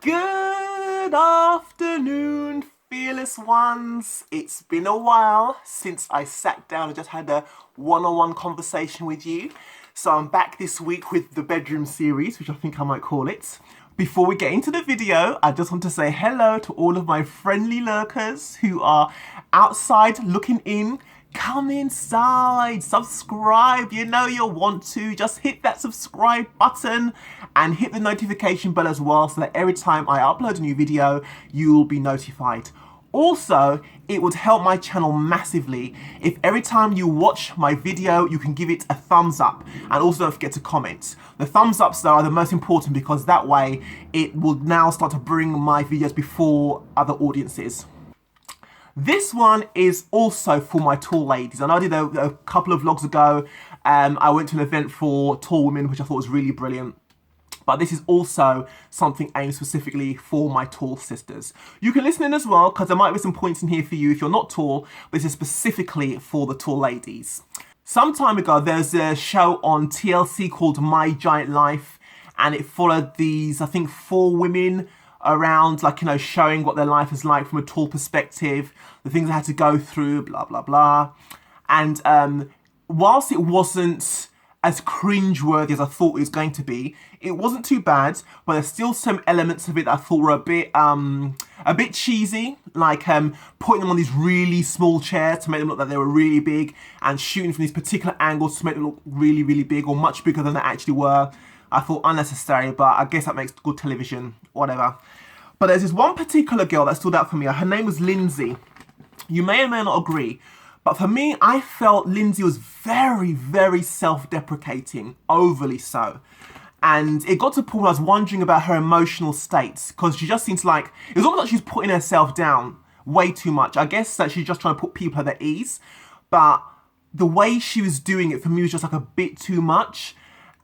Good afternoon, fearless ones. It's been a while since I sat down and just had a one-on-one conversation with you. So I'm back this week with the bedroom series, which I think I might call it. Before we get into the video, I just want to say hello to all of my friendly lurkers who are outside looking in. Come inside, subscribe, you know you'll want to. Just hit that subscribe button and hit the notification bell as well so that every time I upload a new video, you'll be notified. Also, it would help my channel massively if every time you watch my video, you can give it a thumbs up, and also don't forget to comment. The thumbs ups though are the most important because that way it will now start to bring my videos before other audiences. This one is also for my tall ladies. And I did a couple of vlogs ago. I went to an event for tall women, which I thought was really brilliant. But this is also something aimed specifically for my tall sisters. You can listen in as well, because there might be some points in here for you if you're not tall, but this is specifically for the tall ladies. Some time ago, there's a show on TLC called My Giant Life, and it followed these, I think, 4 women around, like, you know, showing what their life is like from a tall perspective, the things they had to go through, blah, blah, blah. And whilst it wasn't as cringeworthy as I thought it was going to be, it wasn't too bad, but there's still some elements of it that I thought were a bit cheesy, like putting them on these really small chairs to make them look like they were really big, and shooting from these particular angles to make them look really, really big, or much bigger than they actually were. I thought unnecessary, but I guess that makes good television, whatever. But there's this one particular girl that stood out for me. Her name was Lindsay. You may or may not agree, but for me, I felt Lindsay was very, very self-deprecating, overly so. And it got to the point where I was wondering about her emotional states, because she just seems like, it was almost like she's putting herself down way too much. I guess that she's just trying to put people at their ease, but the way she was doing it for me was just like a bit too much.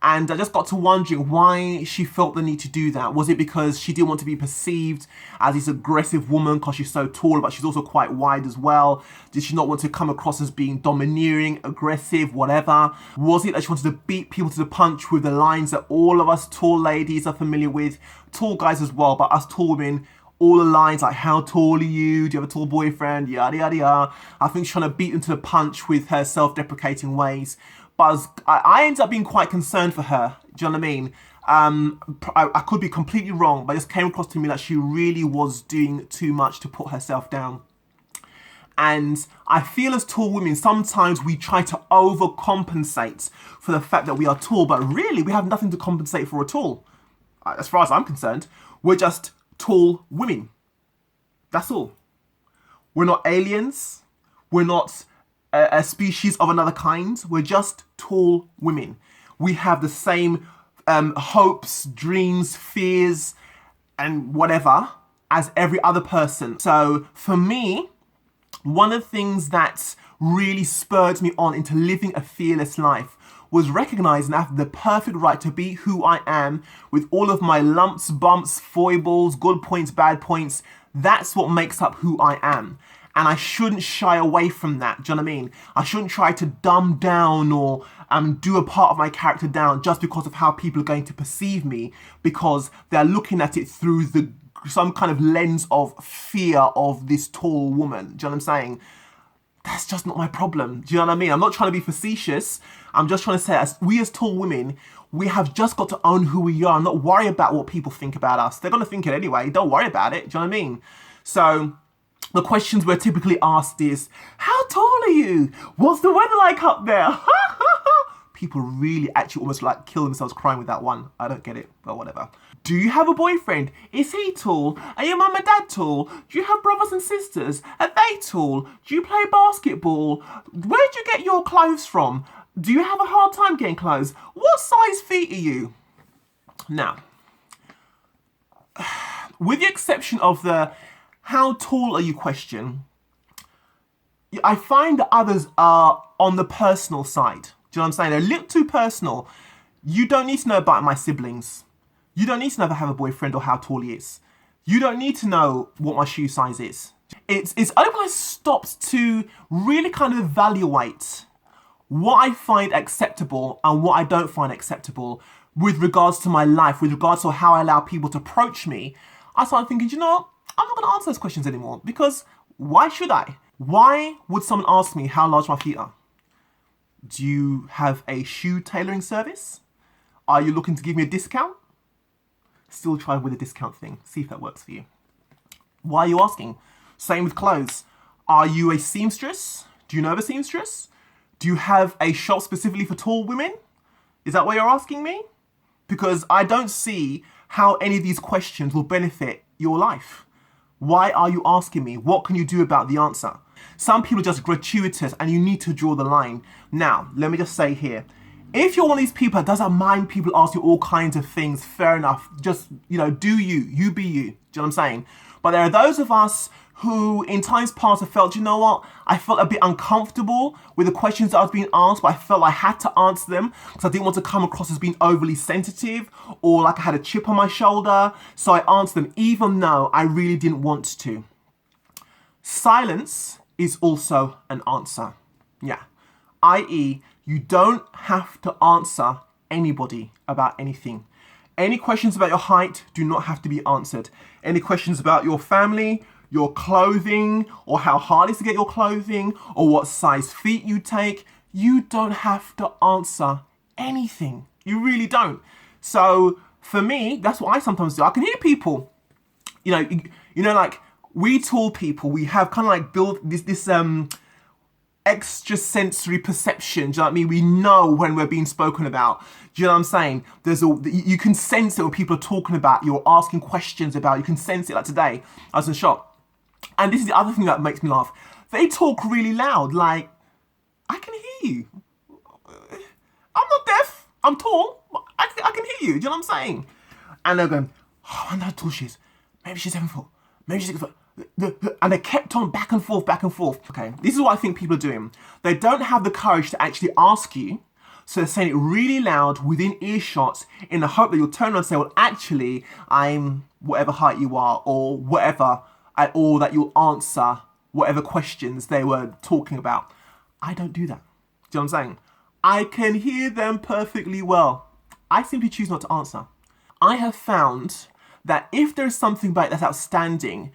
And I just got to wondering why she felt the need to do that. Was it because she didn't want to be perceived as this aggressive woman because she's so tall, but she's also quite wide as well? Did she not want to come across as being domineering, aggressive, whatever? Was it that she wanted to beat people to the punch with the lines that all of us tall ladies are familiar with? Tall guys as well, but us tall women, all the lines like, how tall are you? Do you have a tall boyfriend? Yada, yada, yada. I think she's trying to beat them to the punch with her self-deprecating ways. But I ended up being quite concerned for her. Do you know what I mean? I could be completely wrong, but it just came across to me that she really was doing too much to put herself down. And I feel as tall women, sometimes we try to overcompensate for the fact that we are tall, but really we have nothing to compensate for at all. As far as I'm concerned, we're just tall women. That's all. We're not aliens. We're not a species of another kind. We're just tall women. We have the same hopes, dreams, fears, and whatever as every other person. So for me, one of the things that really spurred me on into living a fearless life was recognizing I have the perfect right to be who I am with all of my lumps, bumps, foibles, good points, bad points. That's what makes up who I am. And I shouldn't shy away from that, do you know what I mean? I shouldn't try to dumb down or do a part of my character down just because of how people are going to perceive me, because they're looking at it through some kind of lens of fear of this tall woman, do you know what I'm saying? That's just not my problem, do you know what I mean? I'm not trying to be facetious. I'm just trying to say, as tall women, we have just got to own who we are and not worry about what people think about us. They're going to think it anyway. Don't worry about it, do you know what I mean? So the questions we're typically asked is, how tall are you? What's the weather like up there? People really actually almost like kill themselves crying with that one. I don't get it, but whatever. Do you have a boyfriend? Is he tall? Are your mum and dad tall? Do you have brothers and sisters? Are they tall? Do you play basketball? Where'd you get your clothes from? Do you have a hard time getting clothes? What size feet are you? Now, with the exception of the how tall are you question, I find that others are on the personal side. Do you know what I'm saying? They're a little too personal. You don't need to know about my siblings. You don't need to know if I have a boyfriend or how tall he is. You don't need to know what my shoe size is. It's only when I stopped to really kind of evaluate what I find acceptable and what I don't find acceptable with regards to my life, with regards to how I allow people to approach me, I started thinking, you know what? I'm not going to answer those questions anymore, because why should I? Why would someone ask me how large my feet are? Do you have a shoe tailoring service? Are you looking to give me a discount? Still try with the discount thing. See if that works for you. Why are you asking? Same with clothes. Are you a seamstress? Do you know of a seamstress? Do you have a shop specifically for tall women? Is that why you're asking me? Because I don't see how any of these questions will benefit your life. Why are you asking me? What can you do about the answer? Some people are just gratuitous and you need to draw the line. Now, let me just say here, if you're one of these people that doesn't mind people ask you all kinds of things, fair enough. Just, do you be you. Do you know what I'm saying? But there are those of us who in times past have felt, you know what? I felt a bit uncomfortable with the questions that I was being asked, but I felt I had to answer them because I didn't want to come across as being overly sensitive or like I had a chip on my shoulder. So I answered them even though I really didn't want to. Silence is also an answer. Yeah. I.e., you don't have to answer anybody about anything. Any questions about your height do not have to be answered. Any questions about your family, your clothing, or how hard it is to get your clothing, or what size feet you take, you don't have to answer anything. You really don't. So for me, that's what I sometimes do. I can hear people, like we tall people, we have kind of like built this extra sensory perception. Do you know what I mean? We know when we're being spoken about. Do you know what I'm saying? You can sense it when people are talking about you or asking questions about you. You can sense it. Like today, I was in shop. And this is the other thing that makes me laugh. They talk really loud. Like, I can hear you. I'm not deaf. I'm tall. I can hear you. Do you know what I'm saying? And they're going, oh, I wonder how tall she is. Maybe she's 7 foot. Maybe she's 6 foot. And they kept on back and forth, back and forth. Okay, this is what I think people are doing. They don't have the courage to actually ask you. So they're saying it really loud within earshot in the hope that you'll turn around and say, well, actually, I'm whatever height you are or whatever, or that you'll answer whatever questions they were talking about. I don't do that. Do you know what I'm saying? I can hear them perfectly well. I simply choose not to answer. I have found that if there's something about it that's outstanding,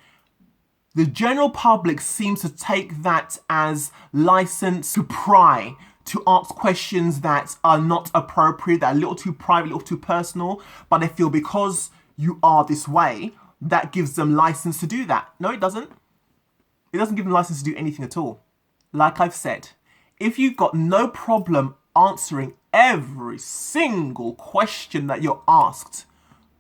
the general public seems to take that as license to pry, to ask questions that are not appropriate, that are a little too private, a little too personal, but they feel because you are this way, that gives them license to do that. No, it doesn't. It doesn't give them license to do anything at all. Like I've said, if you've got no problem answering every single question that you're asked,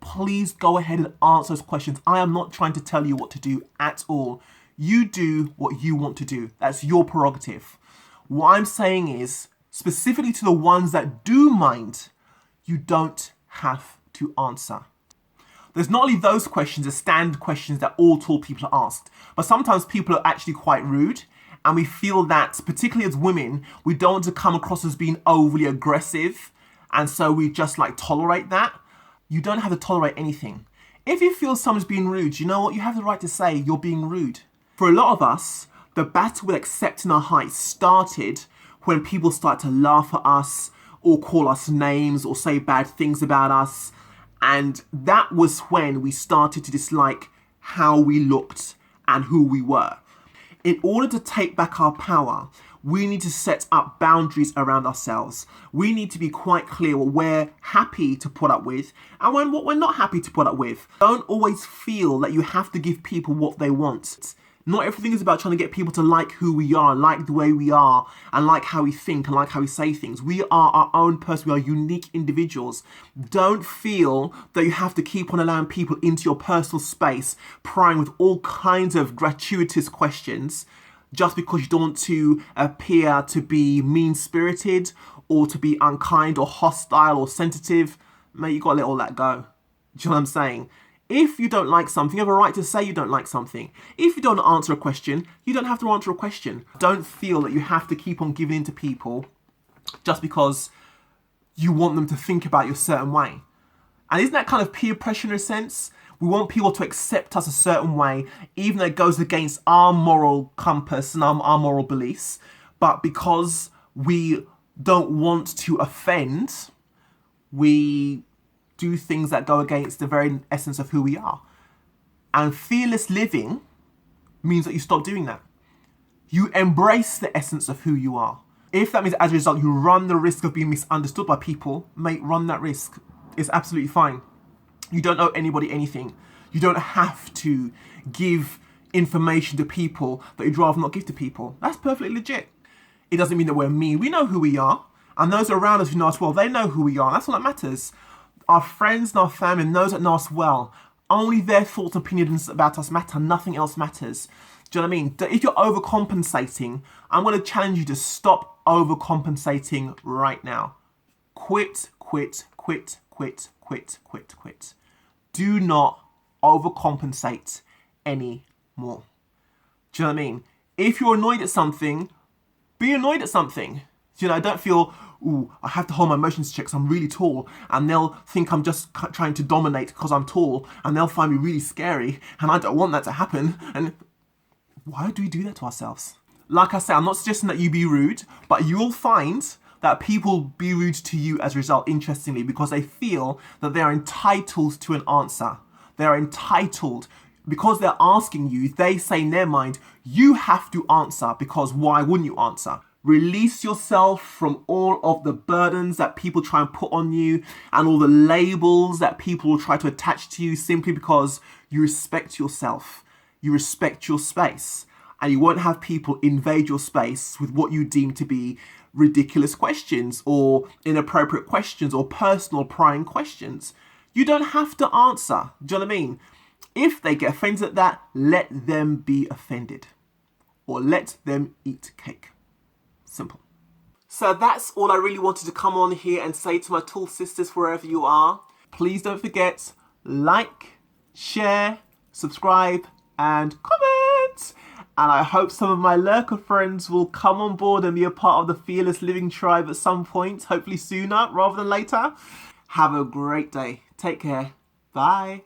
please go ahead and answer those questions. I am not trying to tell you what to do at all. You do what you want to do. That's your prerogative. What I'm saying is, specifically to the ones that do mind, you don't have to answer. There's not only those questions, the standard questions that all tall people are asked, but sometimes people are actually quite rude, and we feel that, particularly as women, we don't want to come across as being overly aggressive, and so we just tolerate that. You don't have to tolerate anything. If you feel someone's being rude, you know what? You have the right to say you're being rude. For a lot of us, the battle with accepting our height started when people start to laugh at us or call us names or say bad things about us. And that was when we started to dislike how we looked and who we were. In order to take back our power, we need to set up boundaries around ourselves. We need to be quite clear what we're happy to put up with and what we're not happy to put up with. Don't always feel that you have to give people what they want. Not everything is about trying to get people to like who we are, like the way we are, and like how we think and like how we say things. We are our own person. We are unique individuals. Don't feel that you have to keep on allowing people into your personal space, prying with all kinds of gratuitous questions just because you don't want to appear to be mean-spirited or to be unkind or hostile or sensitive. Mate, you got to let all that go. Do you know what I'm saying? If you don't like something, you have a right to say you don't like something. If you don't answer a question, you don't have to answer a question. Don't feel that you have to keep on giving in to people just because you want them to think about you a certain way. And isn't that kind of peer pressure in a sense? We want people to accept us a certain way, even though it goes against our moral compass and our moral beliefs. But because we don't want to offend, we do things that go against the very essence of who we are. And fearless living means that you stop doing that. You embrace the essence of who you are. If that means as a result you run the risk of being misunderstood by people, mate, run that risk. It's absolutely fine. You don't owe anybody anything. You don't have to give information to people that you'd rather not give to people. That's perfectly legit. It doesn't mean that we're mean. We know who we are. And those around us who know us well, they know who we are. That's all that matters. Our friends and our family and those that know us well, only their thoughts and opinions about us matter. Nothing else matters. Do you know what I mean? If you're overcompensating, I'm going to challenge you to stop overcompensating right now. Quit. Do not overcompensate anymore. Do you know what I mean? If you're annoyed at something, be annoyed at something. You know, don't feel, ooh, I have to hold my emotions check because I'm really tall and they'll think I'm just trying to dominate because I'm tall and they'll find me really scary and I don't want that to happen. And why do we do that to ourselves? Like I say, I'm not suggesting that you be rude, but you'll find that people be rude to you as a result, interestingly, because they feel that they're entitled to an answer. They're entitled. Because they're asking you, they say in their mind, you have to answer because why wouldn't you answer? Release yourself from all of the burdens that people try and put on you and all the labels that people will try to attach to you simply because you respect yourself. You respect your space. And you won't have people invade your space with what you deem to be ridiculous questions or inappropriate questions or personal prying questions. You don't have to answer. Do you know what I mean? If they get offended at that, let them be offended. Or let them eat cake. Simple. So that's all I really wanted to come on here and say to my tall sisters wherever you are. Please don't forget, like, share, subscribe, and comment. And I hope some of my lurker friends will come on board and be a part of the Fearless Living Tribe at some point, hopefully sooner rather than later. Have a great day. Take care. Bye.